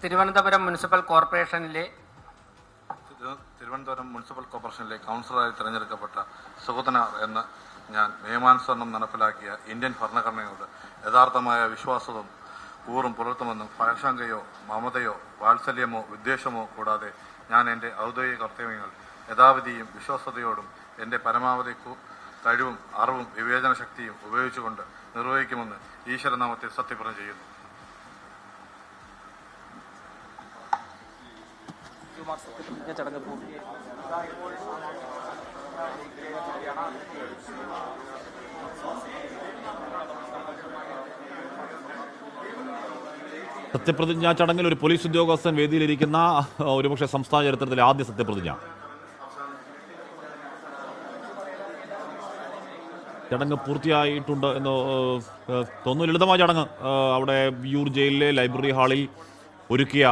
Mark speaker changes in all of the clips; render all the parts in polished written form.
Speaker 1: Thiruvananthapuram municipal കോർപ്പറേഷനിലെ
Speaker 2: കൗൺസിലറായി തിരഞ്ഞെടുക്കപ്പെട്ട സുഗതന എന്ന ഞാൻ നിയമാനുസരണം നടപ്പിലാക്കിയ ഇന്ത്യൻ ഭരണഘടനയോട് യഥാർത്ഥമായ വിശ്വാസവും കൂറും പുലർത്തുമെന്നും ഭയശങ്കയോ മമതയോ വാത്സല്യമോ വിദ്വേഷമോ കൂടാതെ ഞാൻ എൻ്റെ ഔദ്യോഗിക കർത്തവ്യങ്ങൾ യഥാവിധിയും വിശ്വസ്തയോടും എൻ്റെ പരമാവധി കഴിവും അറിവും വിവേചന ശക്തിയും ഉപയോഗിച്ചുകൊണ്ട് നിർവഹിക്കുമെന്ന് ഈശ്വരനാമത്തിൽ സത്യപ്രതിജ്ഞ ചെയ്യുന്നു.
Speaker 3: സത്യപ്രതിജ്ഞാ ചടങ്ങിൽ ഒരു പോലീസ് ഉദ്യോഗസ്ഥൻ വേദിയിലിരിക്കുന്ന ഒരുപക്ഷെ സംസ്ഥാന ചരിത്രത്തിലെ ആദ്യ സത്യപ്രതിജ്ഞ. ചടങ്ങ് പൂർത്തിയായിട്ടുണ്ട് എന്ന് തോന്നുന്നു. ലളിതമായ ചടങ്ങ് അവിടെ വിയ്യൂർ ജയിലിലെ ലൈബ്രറി ഹാളിൽ ഒരുക്കിയ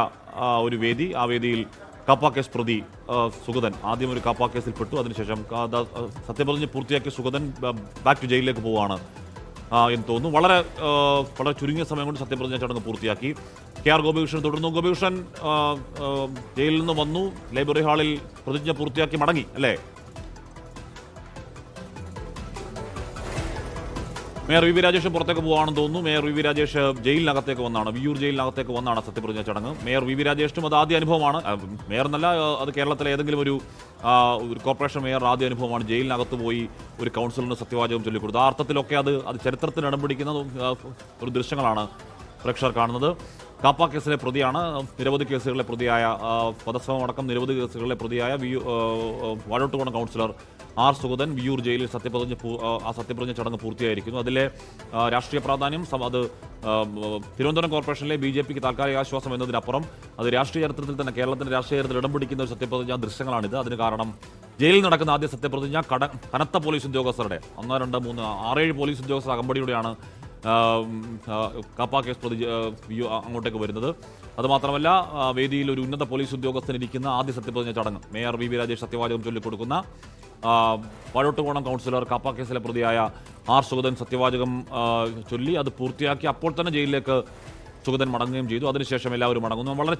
Speaker 3: ഒരു വേദി. ആ വേദിയിൽ കാപ്പ കേസ് പ്രതി സുഗതൻ ആദ്യം ഒരു കാപ്പ കേസിൽപ്പെട്ടു. അതിനുശേഷം സത്യപ്രതിജ്ഞ പൂർത്തിയാക്കിയ സുഗതൻ ബാക്ക് ടു ജയിലിലേക്ക് പോവുകയാണ് എന്ന് തോന്നുന്നു. വളരെ ചുരുങ്ങിയ സമയം കൊണ്ട് സത്യപ്രതിജ്ഞ ചടങ്ങ് പൂർത്തിയാക്കി. KR ഗോപികൃഷ്ണൻ തുടർന്നു. ഗോപികൃഷ്ണൻ ജയിലിൽ നിന്ന് വന്നു, ലൈബ്രറി ഹാളിൽ പ്രതിജ്ഞ പൂർത്തിയാക്കി മടങ്ങി അല്ലേ? മേയർ വി രാജേഷ് പുറത്തേക്ക് പോകാണെന്ന് തോന്നുന്നു. മേയർ വി രാജേഷ് ജയിലിനകത്തേക്ക് വന്നാണ്, വിയ്യൂർ ജയിലിനകത്തേക്ക് വന്നാണ് സത്യപ്രതിജ്ഞ ചടങ്ങ്. മേയർ വി രാജേഷിനും അത് ആദ്യ അനുഭവമാണ്. മേയർ എന്നല്ല, അത് കേരളത്തിലെ ഏതെങ്കിലും ഒരു കോർപ്പറേഷൻ മേയർ ആദ്യ അനുഭവമാണ്. ജയിലിനകത്ത് പോയി ഒരു കൗൺസിലറിന് സത്യവാചകം ചൊല്ലിക്കൊടുത്തു. ആ അർത്ഥത്തിലൊക്കെ അത് ചരിത്രത്തിന് ഇടം പിടിക്കുന്ന ഒരു ദൃശ്യങ്ങളാണ് പ്രേക്ഷകർ കാണുന്നത്. കാപ്പ കേസിലെ പ്രതിയാണ്. നിരവധി കേസുകളിലെ പ്രതിയായ, വധശ്രമം അടക്കം നിരവധി കേസുകളിലെ പ്രതിയായ വാഴോട്ടുകോണം കൗൺസിലർ R സുഗതൻ വിയ്യൂർ ജയിലിൽ സത്യപ്രതിജ്ഞ ചടങ്ങ് പൂർത്തിയായിരിക്കുന്നു. അതിലെ രാഷ്ട്രീയ പ്രാധാന്യം അത് തിരുവനന്തപുരം കോർപ്പറേഷനിലെ BJPക്ക് താൽക്കാലിക ആശ്വാസം എന്നതിനപ്പുറം അത് രാഷ്ട്രീയ ചരിത്രത്തിൽ തന്നെ, കേരളത്തിന്റെ രാഷ്ട്രീയ ചരിത്രത്തിൽ ഇടം പിടിക്കുന്ന ഒരു സത്യപ്രതിജ്ഞാ ദൃശ്യങ്ങളാണിത്. അതിന് കാരണം ജയിലിൽ നടക്കുന്ന ആദ്യ സത്യപ്രതിജ്ഞ കനത്ത പോലീസ് ഉദ്യോഗസ്ഥരുടെ 1, 2, 3, 6, 7 പോലീസ് ഉദ്യോഗസ്ഥർ അകമ്പടിയോടെയാണ് കാപ്പ കേസ് പ്രതി അങ്ങോട്ടേക്ക് വരുന്നത്. അതുമാത്രമല്ല, വേദിയിൽ ഒരു ഉന്നത പോലീസ് ഉദ്യോഗസ്ഥൻ ഇരിക്കുന്ന ആദ്യ സത്യപ്രതിജ്ഞ ചടങ്ങ് മേയർ വി രാജേഷ് സത്യവാചകം ചൊല്ലിക്കൊടുക്കുന്ന, വാഴോട്ടുകോണം കൗൺസിലർ കാപ്പ കേസിലെ പ്രതിയായ R സുഗതൻ സത്യവാചകം ചൊല്ലി അത് പൂർത്തിയാക്കി അപ്പോൾ തന്നെ ജയിലിലേക്ക് സുഗതൻ മടങ്ങുകയും ചെയ്തു. അതിനുശേഷം എല്ലാവരും മടങ്ങുന്നു. വളരെ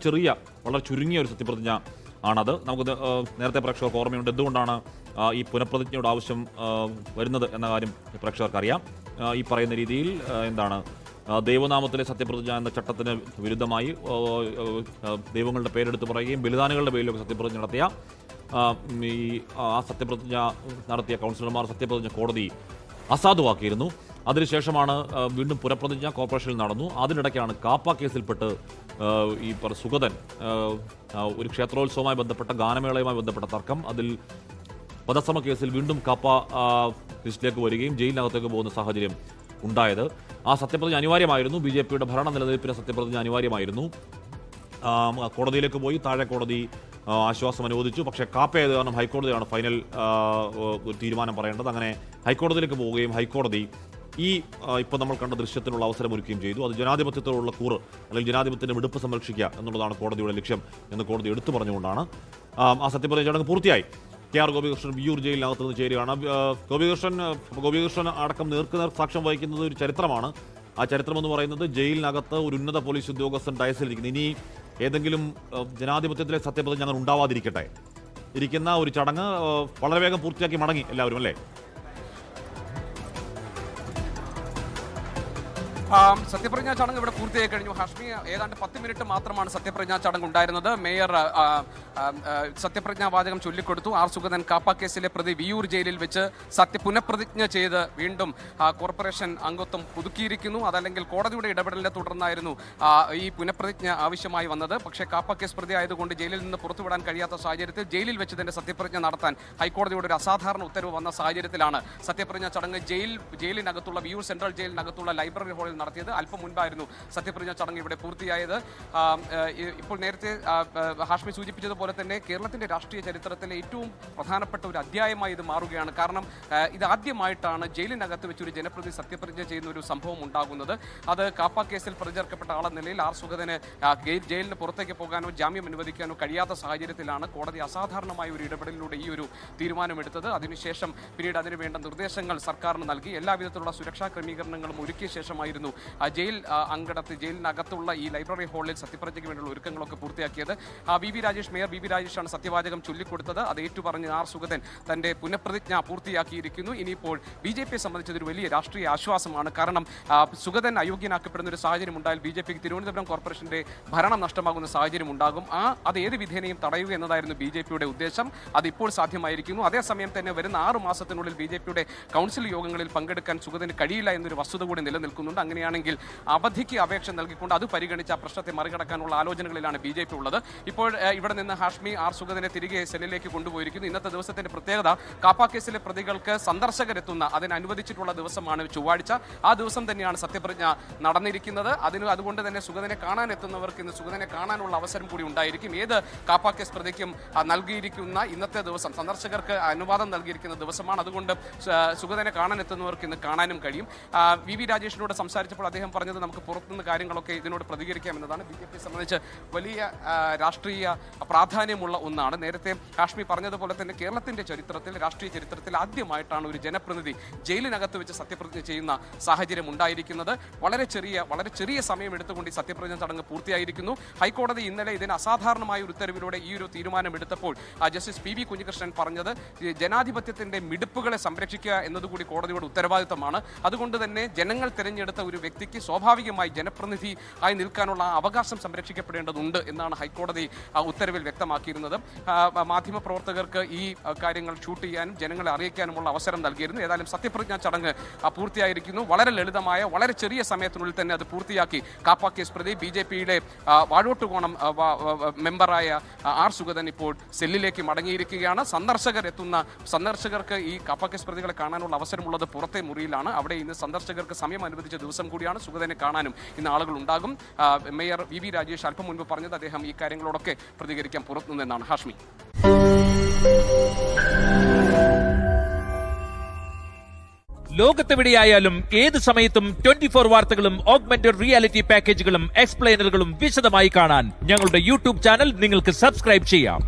Speaker 3: ചുരുങ്ങിയ ഒരു സത്യപ്രതിജ്ഞ ആണത്. നമുക്ക് നേരത്തെ പ്രേക്ഷകർക്ക് ഓർമ്മയുണ്ട് എന്തുകൊണ്ടാണ് ഈ പുനഃപ്രതിജ്ഞയുടെ ആവശ്യം വരുന്നത് എന്ന കാര്യം പ്രേക്ഷകർക്ക് അറിയാം. ഈ പറയുന്ന രീതിയിൽ എന്താണ് ദൈവനാമത്തിലെ സത്യപ്രതിജ്ഞ എന്ന ചട്ടത്തിന് വിരുദ്ധമായി ദൈവങ്ങളുടെ പേരെടുത്ത് പറയുകയും ബലിദാനികളുടെ പേരിലൊക്കെ സത്യപ്രതിജ്ഞ നടത്തിയ സത്യപ്രതിജ്ഞ നടത്തിയ കൗൺസിലർമാർ സത്യപ്രതിജ്ഞ കോടതി അസാധുവാക്കിയിരുന്നു. അതിനുശേഷമാണ് വീണ്ടും പുനഃപ്രതിജ്ഞ കോർപ്പറേഷനിൽ നടന്നു. അതിനിടയ്ക്കാണ് കാപ്പ കേസിൽപ്പെട്ട് ഈ സുഗതൻ ഒരു ക്ഷേത്രോത്സവവുമായി ബന്ധപ്പെട്ട ഗാനമേളയുമായി ബന്ധപ്പെട്ട തർക്കം, അതിൽ വധശ്രമ കേസിൽ വീണ്ടും കാപ്പ ലിസ്റ്റിലേക്ക് വരികയും ജയിലിനകത്തേക്ക് പോകുന്ന സാഹചര്യം ഉണ്ടായത്. ആ സത്യപ്രതിജ്ഞ അനിവാര്യമായിരുന്നു. BJPയുടെ ഭരണ നിലനിൽപ്പിന് സത്യപ്രതിജ്ഞ അനിവാര്യമായിരുന്നു. കോടതിയിലേക്ക് പോയി. താഴെ കോടതി ആശ്വാസം അനുവദിച്ചു. പക്ഷേ കാപ്പയായത് കാരണം ഹൈക്കോടതിയാണ് ഫൈനൽ ഒരു തീരുമാനം പറയേണ്ടത്. അങ്ങനെ ഹൈക്കോടതിയിലേക്ക് പോവുകയും ഹൈക്കോടതി ഇപ്പോൾ നമ്മൾ കണ്ട ദൃശ്യത്തിനുള്ള അവസരമൊരുക്കുകയും ചെയ്തു. അത് ജനാധിപത്യത്തോടുള്ള കൂറ് അല്ലെങ്കിൽ ജനാധിപത്യത്തിൻ്റെ വെടുപ്പ് സംരക്ഷിക്കുക എന്നുള്ളതാണ് കോടതിയുടെ ലക്ഷ്യം എന്ന് കോടതി എടുത്തു പറഞ്ഞുകൊണ്ടാണ് ആ സത്യപ്രതിജ്ഞ ചടങ്ങ് പൂർത്തിയായി. KR ഗോപികൃഷ്ണൻ വിയ്യൂർ ജയിലിനകത്ത് നിന്ന് ചേരുകയാണ്. ഗോപികൃഷ്ണൻ അടക്കം നേർക്കുനേർ സാക്ഷ്യം വഹിക്കുന്നത് ഒരു ചരിത്രമാണ്. ആ ചരിത്രം എന്ന് പറയുന്നത് ജയിലിനകത്ത് ഒരു ഉന്നത പോലീസ് ഉദ്യോഗസ്ഥൻ ഡയസിലിരിക്കുന്നു. ഇനി ഏതെങ്കിലും ജനാധിപത്യത്തിലെ സത്യപ്രതിജ്ഞ അങ്ങനെ ഉണ്ടാവാതിരിക്കട്ടെ. ഇരിക്കുന്ന ഒരു ചടങ്ങ് വളരെ വേഗം പൂർത്തിയാക്കി മടങ്ങി എല്ലാവരും അല്ലേ?
Speaker 4: സത്യപ്രതിജ്ഞാ ചടങ്ങ് ഇവിടെ പൂർത്തിയായി കഴിഞ്ഞു. ഹാഷ്മി, ഏതാണ്ട് 10 മിനിറ്റ് മാത്രമാണ് സത്യപ്രതിജ്ഞാ ചടങ്ങ് ഉണ്ടായിരുന്നത്. മേയർ സത്യപ്രതിജ്ഞാ വാചകം ചൊല്ലിക്കൊടുത്തു. R സുഗതൻ കാപ്പ കേസിലെ പ്രതി വിയ്യൂർ ജയിലിൽ വെച്ച് പുനഃപ്രതിജ്ഞ ചെയ്ത് വീണ്ടും കോർപ്പറേഷൻ അംഗത്വം പുതുക്കിയിരിക്കുന്നു. അതല്ലെങ്കിൽ കോടതിയുടെ ഇടപെടലിനെ തുടർന്നായിരുന്നു ഈ പുനഃപ്രതിജ്ഞ ആവശ്യമായി വന്നത്. പക്ഷേ കാപ്പ കേസ് പ്രതി ആയതുകൊണ്ട് ജയിലിൽ നിന്ന് പുറത്തുവിടാൻ കഴിയാത്ത സാഹചര്യത്തിൽ ജയിലിൽ വെച്ച് തന്നെ സത്യപ്രതിജ്ഞ നടത്താൻ ഹൈക്കോടതിയുടെ ഒരു അസാധാരണ ഉത്തരവ് വന്ന സാഹചര്യത്തിലാണ് സത്യപ്രതിജ്ഞാ ചടങ്ങ് ജയിലിനകത്തുള്ള വിയ്യൂർ സെൻട്രൽ ജയിലിനകത്തുള്ള ലൈബ്രറി ഹാളിൽ നടത്തിയത്. അല്പം മുൻപായിരുന്നു സത്യപ്രതിജ്ഞാ ചടങ്ങ് ഇവിടെ പൂർത്തിയായത്. ഇപ്പോൾ നേരത്തെ ഹാഷ്മി സൂചിപ്പിച്ചതുപോലെ തന്നെ കേരളത്തിന്റെ രാഷ്ട്രീയ ചരിത്രത്തിലെ ഏറ്റവും പ്രധാനപ്പെട്ട ഒരു അധ്യായമായി ഇത് മാറുകയാണ്. കാരണം ഇത് ആദ്യമായിട്ടാണ് ജയിലിനകത്ത് വെച്ച് ഒരു ജനപ്രതി സത്യപ്രതിജ്ഞ ചെയ്യുന്ന ഒരു സംഭവം ഉണ്ടാകുന്നത്. അത് കാപ്പ കേസിൽ പ്രതി ചേർക്കപ്പെട്ട ആളെന്ന നിലയിൽ R സുഗതന് ജയിലിന് പുറത്തേക്ക് പോകാനോ ജാമ്യം അനുവദിക്കാനോ കഴിയാത്ത സാഹചര്യത്തിലാണ് കോടതി അസാധാരണമായ ഒരു ഇടപെടലിലൂടെ ഈ ഒരു തീരുമാനമെടുത്തത്. അതിനുശേഷം പിന്നീട് അതിനുവേണ്ട നിർദ്ദേശങ്ങൾ സർക്കാരിന് നൽകി. എല്ലാവിധത്തിലുള്ള സുരക്ഷാ ക്രമീകരണങ്ങളും ഒരുക്കിയ ശേഷമായിരുന്നു ജയിൽ അങ്കണത്തിൽ ജയിലിനകത്തുള്ള ഈ ലൈബ്രറി ഹാളിൽ സത്യപ്രതിജ്ഞയ്ക്ക് വേണ്ടിയുള്ള ഒരുക്കങ്ങളൊക്കെ പൂർത്തിയാക്കിയത്. മേയർ വി വി രാജേഷാണ് സത്യവാചകം ചൊല്ലിക്കൊടുത്തത്. അത് ഏറ്റുപറഞ്ഞ് ആർ സുഗതൻ തന്റെ പുനഃപ്രതിജ്ഞ പൂർത്തിയാക്കിയിരിക്കുന്നു. ഇനിയിപ്പോൾ BJP സംബന്ധിച്ചത് ഒരു വലിയ രാഷ്ട്രീയ ആശ്വാസമാണ്. കാരണം സുഗതൻ അയോഗ്യനാക്കപ്പെടുന്ന ഒരു സാഹചര്യം ഉണ്ടായാൽ BJPക്ക് തിരുവനന്തപുരം കോർപ്പറേഷന്റെ ഭരണം നഷ്ടമാകുന്ന സാഹചര്യം ഉണ്ടാകും. അത് ഏത് വിധേനയും തടയുക എന്നതായിരുന്നു BJPയുടെ ഉദ്ദേശം. അതിപ്പോൾ സാധ്യമായിരിക്കുന്നു. അതേസമയം തന്നെ വരുന്ന 6 മാസത്തിനുള്ളിൽ BJPയുടെ കൗൺസിൽ യോഗങ്ങളിൽ പങ്കെടുക്കാൻ സുഗതന് കഴിയില്ല എന്നൊരു വസ്തുത കൂടി നിലനിൽക്കുന്നുണ്ട്. അങ്ങനെയാണെങ്കിൽ അവധിക്ക് അപേക്ഷ നൽകിക്കൊണ്ട് അത് പരിഗണിച്ച് ആ പ്രശ്നത്തെ മറികടക്കാനുള്ള ആലോചനകളിലാണ് BJP ഉള്ളത്. ഇപ്പോൾ ഇവിടെ നിന്ന് ഹാഷ്മി ആർ സുഗതനെ തിരികെ സെല്ലിലേക്ക് കൊണ്ടുപോയിരിക്കുന്നു. ഇന്നത്തെ ദിവസത്തിന്റെ പ്രത്യേകത കാപ്പ കേസിലെ പ്രതികൾക്ക് സന്ദർശകരെത്തുന്ന അതിനനുവദിച്ചിട്ടുള്ള ദിവസമാണ് ചൊവ്വാഴ്ച. ആ ദിവസം തന്നെയാണ് സത്യപ്രതിജ്ഞ നടന്നിരിക്കുന്നത്. അതുകൊണ്ട് തന്നെ സുഗതനെ കാണാൻ എത്തുന്നവർക്ക് ഇന്ന് സുഗതനെ കാണാനുള്ള അവസരം കൂടി ഉണ്ടായിരിക്കും. ഏത് കാപ്പ കേസ് പ്രതിക്കും നൽകിയിരിക്കുന്ന ഇന്നത്തെ ദിവസം സന്ദർശകർക്ക് അനുവാദം നൽകിയിരിക്കുന്ന ദിവസമാണ്. അതുകൊണ്ട് സുഗതനെ കാണാൻ എത്തുന്നവർക്ക് ഇന്ന് കാണാനും കഴിയും. വി വി രാജേഷിനോട് സംസാരിച്ചപ്പോൾ അദ്ദേഹം പറഞ്ഞത് നമുക്ക് പുറത്തുനിന്ന് കാര്യങ്ങളൊക്കെ ഇതിനോട് പ്രതികരിക്കാം എന്നതാണ്. BJP സംബന്ധിച്ച് വലിയ രാഷ്ട്രീയ പ്രാധാന്യമുള്ള ഒന്നാണ്. നേരത്തെ ഹാഷ്മി പറഞ്ഞതുപോലെ തന്നെ കേരളത്തിന്റെ ചരിത്രത്തിൽ, രാഷ്ട്രീയ ചരിത്രത്തിൽ ആദ്യമായിട്ടാണ് ഒരു ജനപ്രതിനിധി ജയിലിനകത്ത് വെച്ച് സത്യപ്രതിജ്ഞ ചെയ്യുന്ന സാഹചര്യം ഉണ്ടായിരിക്കുന്നത്. വളരെ ചെറിയ സമയം എടുത്തുകൊണ്ട് ഈ സത്യപ്രതിജ്ഞ ചടങ്ങ് പൂർത്തിയായിരിക്കുന്നു. ഹൈക്കോടതി ഇന്നലെ ഇതിന് അസാധാരണമായ ഒരു ഉത്തരവിലൂടെ ഈ ഒരു തീരുമാനമെടുത്തപ്പോൾ ജസ്റ്റിസ് PV കുഞ്ഞികൃഷ്ണൻ പറഞ്ഞത് ജനാധിപത്യത്തിന്റെ മിടുപ്പുകളെ സംരക്ഷിക്കുക എന്നതുകൂടി കോടതിയുടെ ഉത്തരവാദിത്തമാണ്. അതുകൊണ്ട് തന്നെ ജനങ്ങൾ തിരഞ്ഞെടുത്ത ഒരു വ്യക്തിക്ക് സ്വാഭാവികമായി ജനപ്രതിനിധി ആയി നിൽക്കാനുള്ള അവകാശം സംരക്ഷിക്കപ്പെടേണ്ടതുണ്ട് എന്നാണ് ഹൈക്കോടതി ഉത്തരവിൽ വ്യക്തമാക്കിയിരുന്നത്. മാധ്യമപ്രവർത്തകർക്ക് ഈ കാര്യങ്ങൾ ഷൂട്ട് ചെയ്യാനും ജനങ്ങളെ അറിയിക്കാനുമുള്ള അവസരം നൽകിയിരുന്നു. ഏതായാലും സത്യപ്രതിജ്ഞാ ചടങ്ങ് പൂർത്തിയായിരിക്കുന്നു. വളരെ ലളിതമായ, വളരെ ചെറിയ സമയത്തിനുള്ളിൽ തന്നെ അത് പൂർത്തിയാക്കി കാപ്പ കേസ് പ്രതി BJPയുടെ വാഴോട്ടുകോണം മെമ്പറായ ആർ സുഗതൻ ഇപ്പോൾ സെല്ലിലേക്ക് മടങ്ങിയിരിക്കുകയാണ്. സന്ദർശകർക്ക് ഈ കാപ്പ കേസ് പ്രതികളെ കാണാനുള്ള അവസരമുള്ളത് പുറത്തെ മുറിയിലാണ്. അവിടെ ഇന്ന് സന്ദർശകർക്ക് സമയം അനുവദിച്ച ദിവസം കൂടിയാണ്. സുഗതനെ കാണാനും ഇന്ന് ആളുകൾ ഉണ്ടാകും. മേയർ വി വി രാജേഷ് അല്പം മുൻപ് പറഞ്ഞത് അദ്ദേഹം ഈ കാര്യങ്ങളോടൊക്കെ പ്രതികരിക്കാൻ പുറത്തുനിന്നാണ്. ഹാഷ്മി,
Speaker 5: ലോകത്തെവിടെയായാലും ഏത് സമയത്തും 24 വാർത്തകളും ഓഗ്മെന്റഡ് റിയാലിറ്റി പാക്കേജുകളും എക്സ്പ്ലെയിനറുകളും വിശദമായി കാണാൻ ഞങ്ങളുടെ YouTube ചാനൽ നിങ്ങൾക്ക് സബ്സ്ക്രൈബ് ചെയ്യാം.